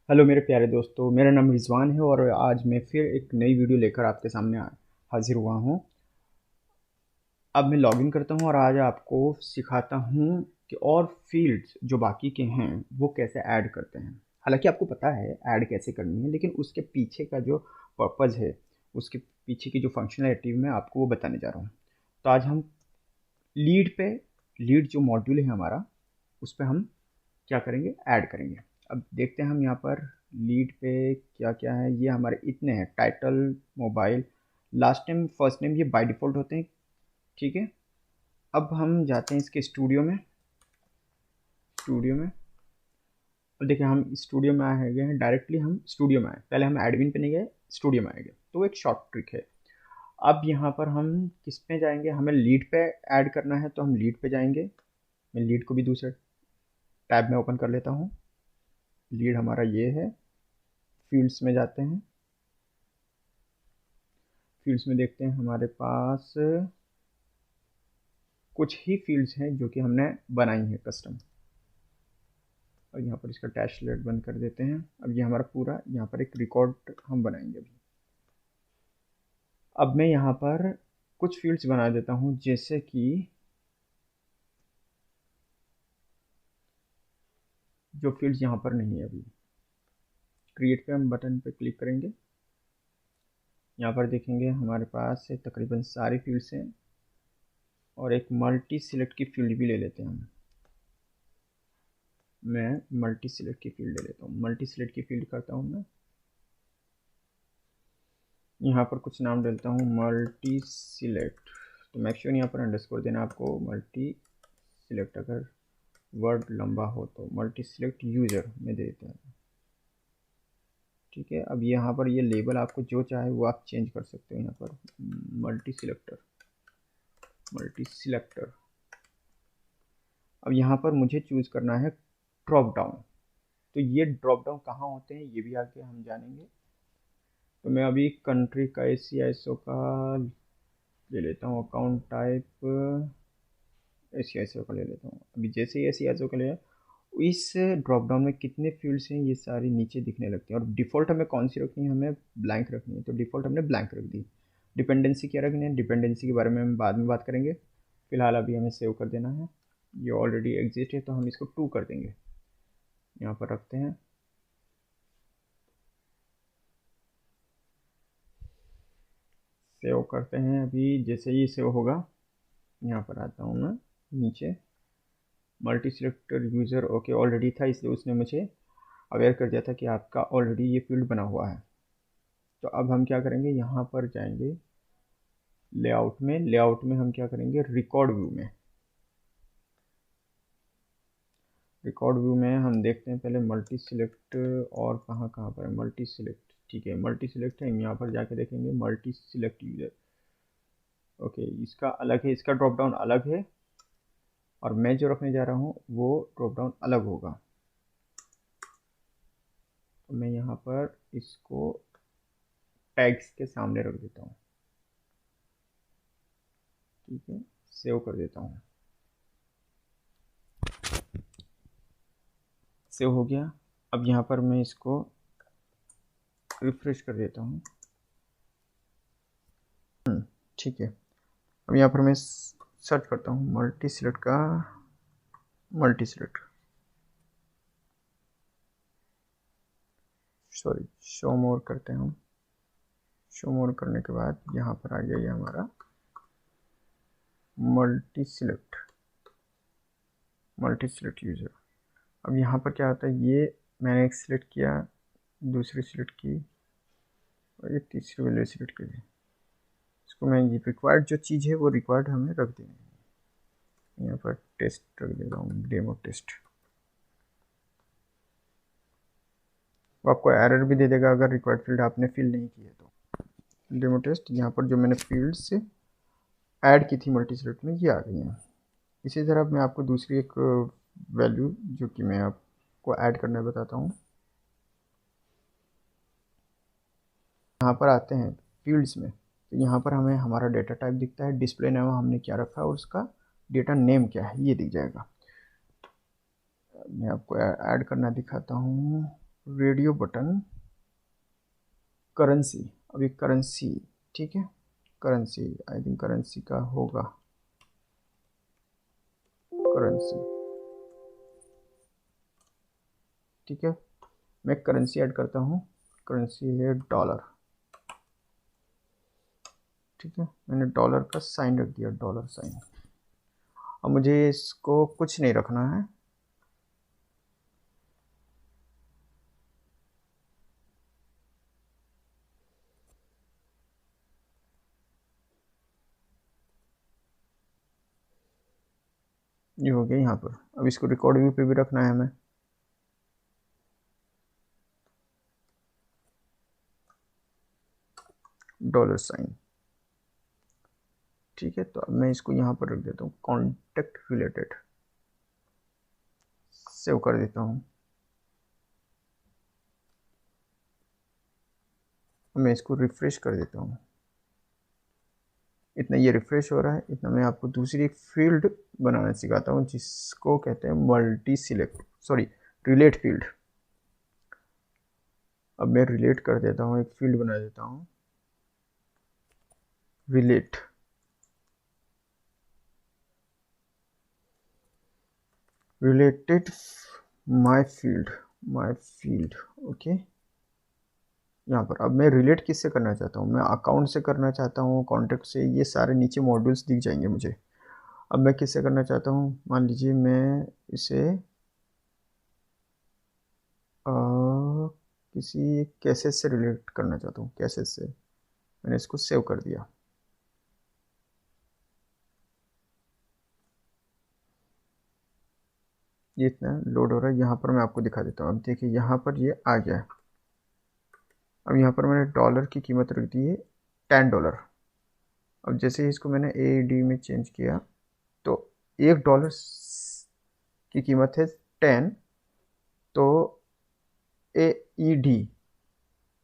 Hello मेरे प्यारे दोस्तों, मेरा नाम रिजवान है और आज मैं फिर एक नई वीडियो लेकर आपके सामने हाजिर हुआ हूँ। अब मैं लॉगिन करता हूँ और आज आपको सिखाता हूँ कि और फील्ड्स जो बाकी के हैं वो कैसे ऐड करते हैं। हालांकि आपको पता है ऐड कैसे करनी है, लेकिन उसके पीछे का जो पर्पज़ है, उसके पीछे की जो फंक्शनैलिटी मैं आपको वो बताने जा रहा हूँ। तो आज हम लीड जो मॉड्यूल है हमारा, उस पर हम क्या करेंगे, ऐड करेंगे। अब देखते हैं हम यहाँ पर लीड पे क्या क्या है। ये हमारे इतने हैं: title, mobile, last name, first name, ये बाय डिफ़ॉल्ट होते हैं। ठीक है। अब हम जाते हैं इसके स्टूडियो में। और देखिए हम स्टूडियो में आए गए हैं, डायरेक्टली हम स्टूडियो में आए, पहले हम एडमिन पे नहीं गए, स्टूडियो में आएंगे। तो एक शॉर्ट ट्रिक है। अब यहाँ पर हम किस पे जाएंगे, हमें लीड पे ऐड करना है तो हम लीड पे जाएंगे। मैं लीड को भी दूसरे टैब में ओपन कर लेता हूँ। लीड हमारा ये है। फील्ड्स में जाते हैं। फील्ड्स में देखते हैं हमारे पास कुछ ही फील्ड्स हैं जो कि हमने बनाई हैं कस्टम। और यहाँ पर इसका डैश लाइट बंद कर देते हैं। अब ये हमारा पूरा यहाँ पर एक रिकॉर्ड हम बनाएंगे अभी। अब मैं यहाँ पर कुछ फील्ड्स बना देता हूँ, जैसे कि जो फील्ड्स यहाँ पर नहीं है अभी। क्रिएट पे हम बटन पे क्लिक करेंगे। यहाँ पर देखेंगे हमारे पास तकरीबन सारी फील्ड्स हैं और एक मल्टी सिलेक्ट की फील्ड भी ले लेते हैं हम। मैं मल्टी सिलेक्ट की फील्ड ले लेता हूँ। मल्टी सिलेक्ट की फील्ड करता हूँ मैं। यहाँ पर कुछ नाम डालता हूँ मल्टी सिलेक्ट। तो मेक श्योर यहाँ पर अंडरस्कोर देना आपको। मल्टी सिलेक्ट, अगर वर्ड लंबा हो तो मल्टी सिलेक्ट यूज़र में दे देता हूँ। ठीक है। अब यहाँ पर ये लेबल आपको जो चाहे वो आप चेंज कर सकते हो। यहाँ पर मल्टी सिलेक्टर। अब यहाँ पर मुझे चूज़ करना है ड्रॉप डाउन। तो ये ड्रॉप डाउन कहाँ होते हैं ये भी आगे हम जानेंगे। तो मैं अभी कंट्री का ACISO का ले लेता हूँ। अकाउंट टाइप ACISO का ले लेता हूँ। अभी जैसे ही ACISO का लिया, इस ड्रॉप डाउन में कितने फील्ड्स हैं ये सारी नीचे दिखने लगती हैं। और डिफ़ॉल्ट हमें कौन सी रखनी है, हमें ब्लैंक रखनी है। तो डिफ़ॉल्ट हमने ब्लैंक रख दी। डिपेंडेंसी क्या रखनी है, डिपेंडेंसी के बारे में हम बाद में बात करेंगे। फिलहाल अभी हमें सेव कर देना है। ये ऑलरेडी एग्जिस्ट है तो हम इसको 2 कर देंगे। यहाँ पर रखते हैं। सेव करते हैं। अभी जैसे ही सेव होगा, यहाँ पर आता हूँ मैं नीचे। Multi selector user okay already था, इसलिए उसने मुझे अवेयर कर दिया था कि आपका ऑलरेडी ये फील्ड बना हुआ है। तो अब हम क्या करेंगे, यहाँ पर जाएंगे लेआउट में हम क्या करेंगे, रिकॉर्ड व्यू में। रिकॉर्ड व्यू में हम देखते हैं पहले मल्टी सिलेक्ट, और कहाँ कहाँ पर है मल्टी सिलेक्ट। ठीक है, मल्टी सिलेक्ट है। यहाँ पर जाके देखेंगे मल्टी सिलेक्ट यूज़र। ओके, इसका अलग है, इसका ड्रॉप डाउन अलग है, और मैं जो रखने जा रहा हूँ वो ड्रॉप डाउन अलग होगा। तो मैं यहाँ पर इसको टैग्स के सामने रख देता हूँ। ठीक है, सेव कर देता हूँ। सेव हो गया। अब यहाँ पर मैं इसको रिफ्रेश कर देता हूँ। ठीक है। अब यहाँ पर मैं सर्च करता हूँ मल्टी सिलेक्ट का, मल्टी सिलेक्ट, सॉरी, शो मोर करते हैं हम। शो मोर करने के बाद यहाँ पर आ गया ये हमारा मल्टी सिलेक्ट यूज़र। अब यहाँ पर क्या होता है, ये मैंने एक सिलेक्ट किया, दूसरी सिलेक्ट की, और ये तीसरी वाले सिलेक्ट की। इसको मैं ये रिक्वायर्ड जो चीज़ है वो रिक्वायर्ड हमें रख देनी है। यहाँ पर टेस्ट रख देता हूँ, डेमो टेस्ट। वो आपको एरर भी दे देगा अगर रिक्वायर्ड फील्ड आपने फिल नहीं की है तो। डेमो टेस्ट, यहाँ पर जो मैंने फील्ड्स ऐड की थी मल्टी सिलेक्ट में, ये आ गई हैं। इसी तरह मैं आपको दूसरी एक वैल्यू जो कि मैं आपको ऐड करना बताता हूँ। यहाँ पर आते हैं फील्ड्स में, तो यहाँ पर हमें हमारा डेटा टाइप दिखता है, डिस्प्ले नेम हमने क्या रखा है और उसका डेटा नेम क्या है ये दिख जाएगा। मैं आपको ऐड करना दिखाता हूँ। रेडियो बटन, करेंसी, अभी करेंसी, ठीक है, करेंसी, आई थिंक करेंसी का होगा, करेंसी, ठीक है, मैं करेंसी ऐड करता हूँ, करेंसी है डॉलर, ठीक है, मैंने डॉलर का साइन रख दिया, डॉलर साइन। अब मुझे इसको कुछ नहीं रखना है, ये हो गया यहाँ पर। अब इसको रिकॉर्ड व्यू पे भी रखना है हमें, डॉलर साइन, ठीक है। तो अब मैं इसको यहाँ पर रख देता हूँ, कॉन्टेक्ट रिलेटेड, सेव कर देता हूँ। मैं इसको रिफ्रेश कर देता हूँ, इतना ये रिफ्रेश हो रहा है, इतना मैं आपको दूसरी एक फील्ड बनाना सिखाता हूँ जिसको कहते हैं multi select, sorry relate field. अब मैं रिलेट कर देता हूँ, एक फील्ड बना देता हूँ, relate, related my field, my field, okay. यहाँ पर अब मैं रिलेट किससे करना चाहता हूँ, मैं अकाउंट से करना चाहता हूँ, कॉन्टेक्ट से, ये सारे नीचे मॉड्यूल्स दिख जाएंगे मुझे। अब मैं किससे करना चाहता हूँ, मान लीजिए मैं इसे किसी कैसेट से रिलेट करना चाहता हूँ, कैसेट से, मैंने इसको सेव कर दिया। ये इतना लोड हो रहा है, यहाँ पर मैं आपको दिखा देता हूँ। अब देखिए यहाँ पर ये आ गया है। अब यहाँ पर मैंने डॉलर की कीमत रख दी है $10। अब जैसे ही इसको मैंने AED में चेंज किया तो $1 की कीमत है 10, तो AED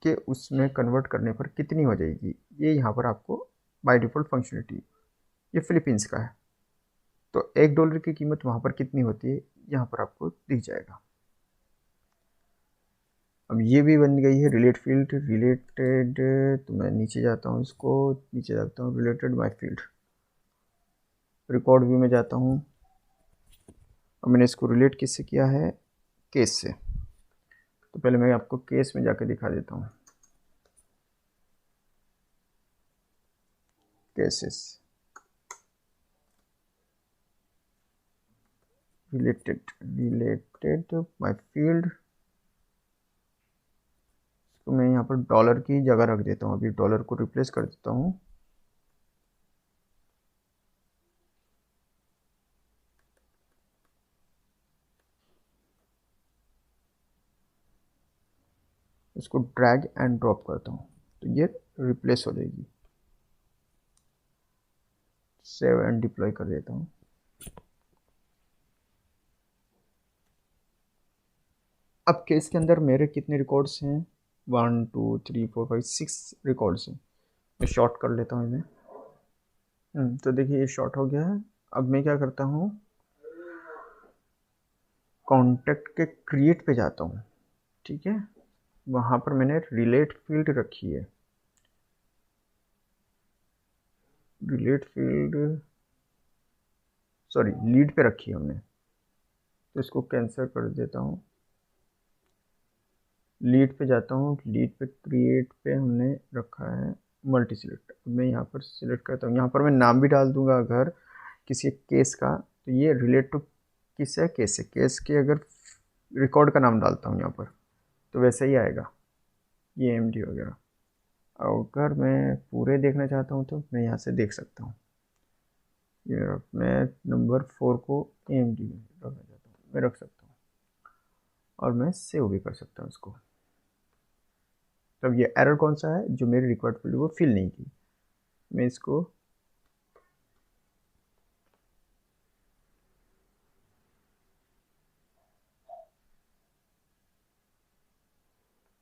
के उसमें कन्वर्ट करने पर कितनी हो जाएगी, ये यहाँ पर आपको बाय डिफ़ॉल्ट फंक्शनलिटी, ये फिलीपींस का है, तो $1 की कीमत वहाँ पर कितनी होती है यहाँ पर आपको दिख जाएगा। अब ये भी बन गई है रिलेट फील्ड, रिलेटेड, तो मैं नीचे जाता हूँ, इसको नीचे जाता हूँ, related my field, record view में जाता हूँ। अब मैंने इसको रिलेट किससे किया है, केस से, तो पहले मैं आपको केस में जाकर दिखा देता हूँ, cases, related, related my field, तो मैं यहाँ पर डॉलर की जगह रख देता हूँ, अभी डॉलर को रिप्लेस कर देता हूँ, इसको ड्रैग एंड ड्रॉप करता हूँ, तो ये रिप्लेस हो जाएगी, सेव एंड डिप्लॉय कर देता हूँ। अब केस के अंदर मेरे कितने रिकॉर्ड्स हैं, 1 2 3 4 5 6 रिकॉर्ड्स हैं। मैं शॉर्ट कर लेता हूँ इन्हें, तो देखिए ये शॉर्ट हो गया है। अब मैं क्या करता हूँ, कॉन्टेक्ट के क्रिएट पे जाता हूँ, ठीक है, वहाँ पर मैंने रिलेट फील्ड रखी है, रिलेट फील्ड, सॉरी लीड पे रखी है हमने, तो इसको कैंसिल कर देता हूँ, लीड पे जाता हूँ, लीड पे क्रिएट पे हमने रखा है मल्टी सिलेक्ट। मैं यहाँ पर सिलेक्ट करता हूँ, यहाँ पर मैं नाम भी डाल दूंगा अगर किसी केस का, तो ये रिलेट टू किस है, केस है, केस के अगर रिकॉर्ड का नाम डालता हूँ यहाँ पर तो वैसे ही आएगा, ये AMD वगैरह। अगर मैं पूरे देखना चाहता हूँ तो मैं यहाँ से देख सकता हूँ, ये मैं नंबर 4 को AMD में रखना चाहता हूँ, मैं रख सकता हूँ, और मैं सेव भी कर सकता हूँ इसको। तब ये एरर कौन सा है, जो मेरी रिक्वायर्ड फील्ड वो फिल नहीं की, मैं इसको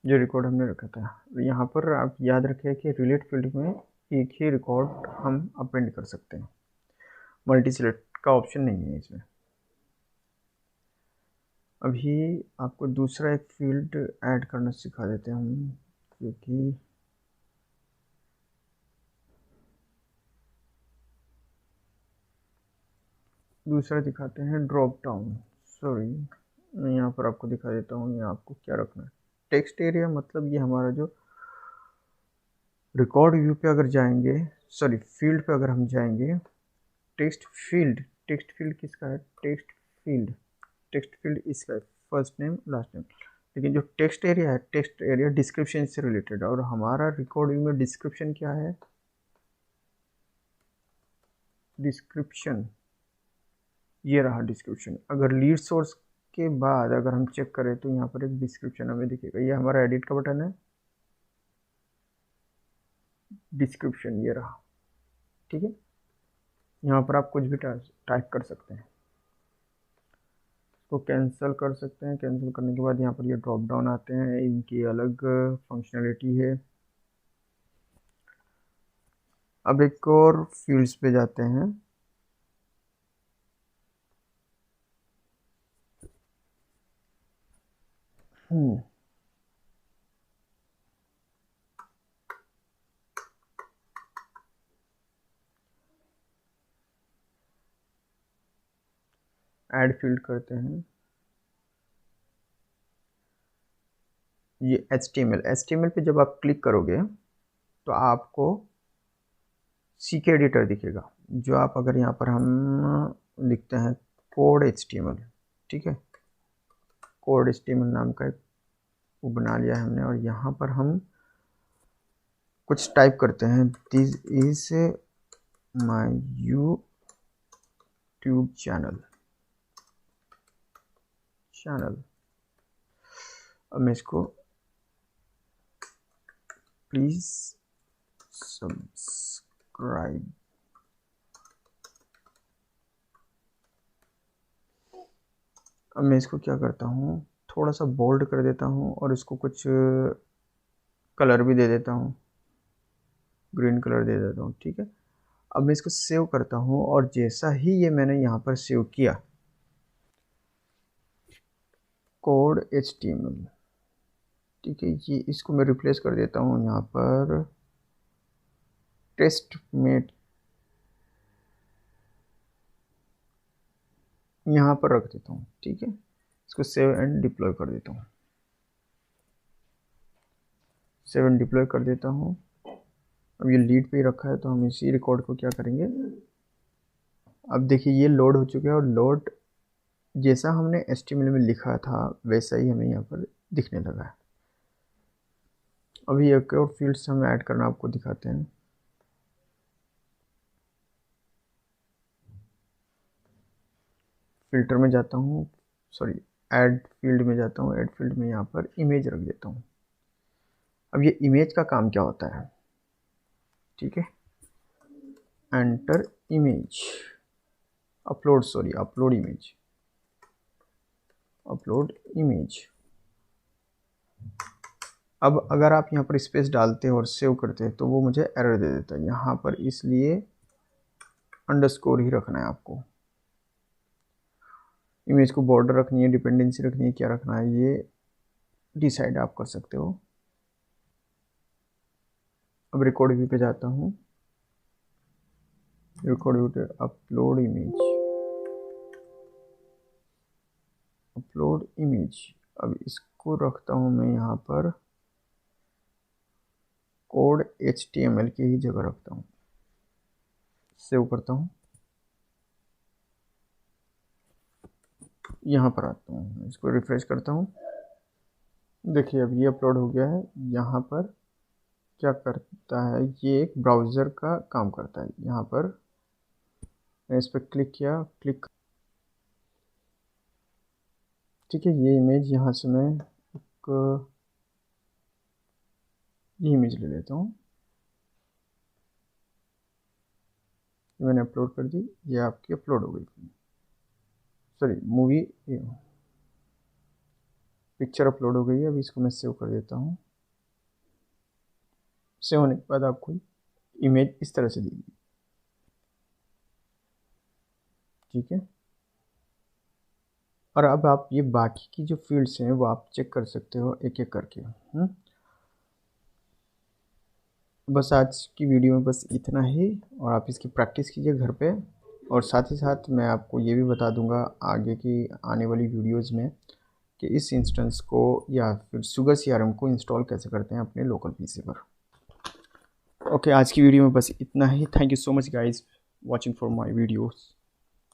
जो रिकॉर्ड हमने रखा था, यहाँ पर आप याद रखें कि रिलेट फील्ड में एक ही रिकॉर्ड हम अपेंड कर सकते हैं, मल्टी सिलेक्ट का ऑप्शन नहीं है इसमें। अभी आपको दूसरा एक फील्ड ऐड करना सिखा देते हैं हम, क्योंकि दूसरा दिखाते हैं ड्रॉप डाउन। सॉरी, मैं यहाँ पर आपको दिखा देता हूँ ये आपको क्या रखना है। टेक्स्ट एरिया मतलब ये हमारा जो रिकॉर्ड व्यू पे अगर जाएंगे, सॉरी फील्ड पे अगर हम जाएंगे, टेक्स्ट फील्ड किसका है? टेक्स्ट फील्ड इसका है, फर्स्ट नेम लास्ट नेम। लेकिन जो टेक्स्ट एरिया है, टेक्स्ट एरिया डिस्क्रिप्शन से रिलेटेड, और हमारा रिकॉर्ड व्यू में डिस्क्रिप्शन क्या है? डिस्क्रिप्शन, ये रहा डिस्क्रिप्शन। अगर लीड सोर्स के बाद अगर हम चेक करें तो यहाँ पर एक डिस्क्रिप्शन हमें दिखेगा, ये हमारा एडिट का बटन है, डिस्क्रिप्शन ये रहा। ठीक है, यहाँ पर आप कुछ भी टाइप कर सकते हैं, इसको कैंसिल कर सकते हैं। कैंसिल करने के बाद यहाँ पर ये ड्रॉप डाउन आते हैं, इनकी अलग फंक्शनैलिटी है। अब एक और फील्ड्स पे जाते हैं। ऐड फील्ड करते हैं। ये HTML पे जब आप क्लिक करोगे तो आपको CK एडिटर दिखेगा। जो आप अगर यहाँ पर हम लिखते हैं कोड HTML, ठीक है, कोड HTML नाम का एक वो बना लिया है हमने, और यहाँ पर हम कुछ टाइप करते हैं, this is my YouTube channel. अब मैं इसको प्लीज सब्सक्राइब, अब मैं इसको क्या करता हूँ, थोड़ा सा बोल्ड कर देता हूँ और इसको कुछ कलर भी दे देता हूँ, ग्रीन कलर दे देता हूँ। ठीक है, अब मैं इसको सेव करता हूँ, और जैसा ही ये मैंने यहाँ पर सेव किया कोड HTML, ठीक है, ये इसको मैं रिप्लेस कर देता हूँ यहाँ पर टेस्टमेट, यहाँ पर रख देता हूँ। ठीक है, इसको सेव एंड डिप्लॉय कर देता हूँ, सेव एंड डिप्लॉय कर देता हूँ। अब ये लीड पे ही रखा है, तो हम इसी रिकॉर्ड को क्या करेंगे, अब देखिए ये लोड हो चुका है, और लोड जैसा हमने HTML में लिखा था वैसा ही हमें यहाँ पर दिखने लगा है। अभी एक और फील्ड्स हम ऐड करना आपको दिखाते हैं। फिल्टर में जाता हूँ, सॉरी ऐड फील्ड में जाता हूँ, ऐड फील्ड में यहाँ पर इमेज रख देता हूँ। अब ये इमेज का काम क्या होता है, ठीक है, एंटर इमेज, अपलोड इमेज। अब अगर आप यहाँ पर स्पेस डालते हैं और सेव करते हैं तो वो मुझे एरर दे देता है यहाँ पर, इसलिए अंडरस्कोर ही रखना है आपको। इमेज को बॉर्डर रखनी है, डिपेंडेंसी रखनी है, क्या रखना है ये डिसाइड आप कर सकते हो। अब रिकॉर्ड व्यू पे जाता हूँ, रिकॉर्ड व्यू पे अपलोड इमेज। अब इसको रखता हूँ मैं यहाँ पर कोड HTML की ही जगह रखता हूँ, सेव करता हूँ, यहाँ पर आता हूँ, इसको रिफ्रेश करता हूँ। देखिए अब ये अपलोड हो गया है। यहाँ पर क्या करता है, ये एक ब्राउज़र का काम करता है। यहाँ पर मैं इस पर क्लिक किया, ठीक है, ये इमेज यहाँ से मैं एक ये इमेज ले लेता हूँ, मैंने अपलोड कर दी, ये आपकी अपलोड हो गई, सॉरी मूवी पिक्चर अपलोड हो गई है। अब इसको मैं सेव कर देता हूँ। सेव होने के बाद आपको इमेज इस तरह से दिखेगी। ठीक है, और अब आप ये बाकी की जो फील्ड्स हैं वो आप चेक कर सकते हो एक एक करके। बस आज की वीडियो में बस इतना ही, और आप इसकी प्रैक्टिस कीजिए घर पे। और साथ ही साथ मैं आपको ये भी बता दूंगा आगे की आने वाली वीडियोज़ में कि इस इंस्टेंस को या फिर शुगर सीआरएम को इंस्टॉल कैसे करते हैं अपने लोकल पीसी पर। ओके, आज की वीडियो में बस इतना ही। Thank you so much guys watching for my videos.